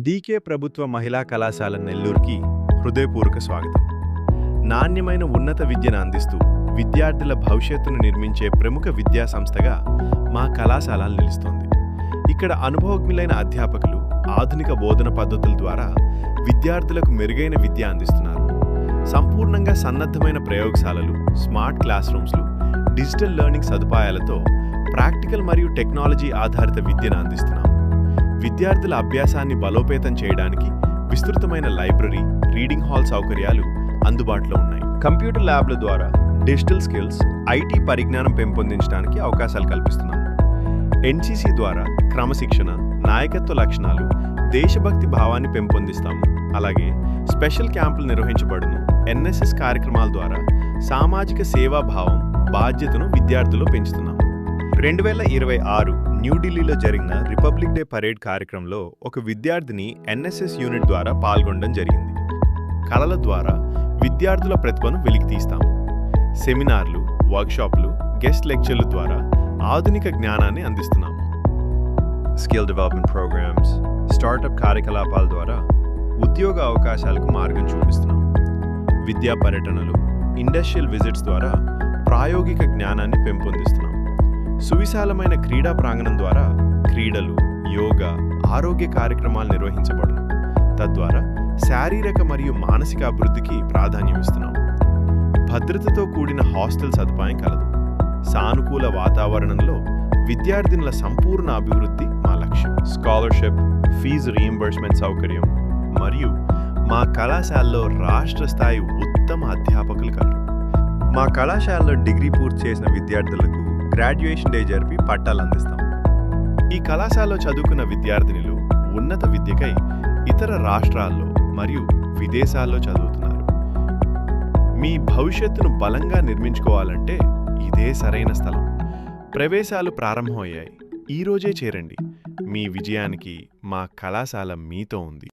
DK ప్రభుత్వ మహిళా కళాశాల నెల్లూరుకి హృదయపూర్వక స్వాగతం. నాణ్యమైన ఉన్నత విద్యను అందిస్తూ విద్యార్థుల భవిష్యత్తును నిర్మించే ప్రముఖ విద్యా సంస్థగా మా కళాశాల నిలుస్తోంది. ఇక్కడ అనుభవజ్ఞులైన అధ్యాపకులు ఆధునిక బోధన పద్ధతుల ద్వారా విద్యార్థులకు మెరుగైన విద్య అందిస్తున్నారు. సంపూర్ణంగా సన్నద్ధమైన ప్రయోగశాలలు, స్మార్ట్ క్లాస్ రూమ్స్లు, డిజిటల్ లెర్నింగ్ సదుపాయాలతో ప్రాక్టికల్ మరియు టెక్నాలజీ ఆధారిత విద్యను అందిస్తున్నాం. విద్యార్థుల అభ్యాసాన్ని బలోపేతం చేయడానికి విస్తృతమైన లైబ్రరీ, రీడింగ్ హాల్ సౌకర్యాలు అందుబాటులో ఉన్నాయి. కంప్యూటర్ ల్యాబ్ల ద్వారా డిజిటల్ స్కిల్స్, ఐటీ పరిజ్ఞానం పెంపొందించడానికి అవకాశాలు కల్పిస్తున్నాం. ఎన్సీసీ ద్వారా క్రమశిక్షణ, నాయకత్వ లక్షణాలు, దేశభక్తి భావాన్ని పెంపొందిస్తాము. అలాగే స్పెషల్ క్యాంపులు నిర్వహించబడును. ఎన్ఎస్ఎస్ కార్యక్రమాల ద్వారా సామాజిక సేవాభావం, బాధ్యతను విద్యార్థుల్లో పెంచుతున్నాము. 2026 న్యూఢిల్లీలో జరిగిన రిపబ్లిక్ డే పరేడ్ కార్యక్రమంలో ఒక విద్యార్థిని ఎన్ఎస్ఎస్ యూనిట్ ద్వారా పాల్గొనడం జరిగింది. కళల ద్వారా విద్యార్థుల ప్రతిభను వెలికితీస్తాము. సెమినార్లు, వర్క్షాప్లు, గెస్ట్ లెక్చర్ల ద్వారా ఆధునిక జ్ఞానాన్ని అందిస్తున్నాము. స్కిల్ డెవలప్మెంట్ ప్రోగ్రామ్స్, స్టార్టప్ కార్యకలాపాల ద్వారా ఉద్యోగ అవకాశాలకు మార్గం చూపిస్తున్నాము. విద్యా పర్యటనలు, ఇండస్ట్రియల్ విజిట్స్ ద్వారా ప్రాయోగిక జ్ఞానాన్ని పెంపొందిస్తున్నాము. సువిశాలమైన క్రీడా ప్రాంగణం ద్వారా క్రీడలు, యోగా, ఆరోగ్య కార్యక్రమాలు నిర్వహించబడును. తద్వారా శారీరక మరియు మానసిక అభివృద్ధికి ప్రాధాన్యం ఇస్తున్నాం. భద్రతతో కూడిన హాస్టల్ సదుపాయం కలదు. సానుకూల వాతావరణంలో విద్యార్థినుల సంపూర్ణ అభివృద్ధి మా లక్ష్యం. స్కాలర్షిప్, ఫీజు రీయింబర్స్మెంట్ సౌకర్యం మరియు మా కళాశాలలో రాష్ట్ర స్థాయి ఉత్తమ అధ్యాపకులు కలరు. మా కళాశాలలో డిగ్రీ పూర్తి చేసిన విద్యార్థులకు గ్రాడ్యుయేషన్ డే జరిపి పట్టాలు అందిస్తాం. ఈ కళాశాలలో చదువుకున్న విద్యార్థినులు ఉన్నత విద్యకై ఇతర రాష్ట్రాల్లో మరియు విదేశాల్లో చదువుతున్నారు. మీ భవిష్యత్తును బలంగా నిర్మించుకోవాలంటే ఇదే సరైన స్థలం. ప్రవేశాలు ప్రారంభమయ్యాయి. ఈరోజే చేరండి. మీ విజయానికి మా కళాశాల మీతో ఉంది.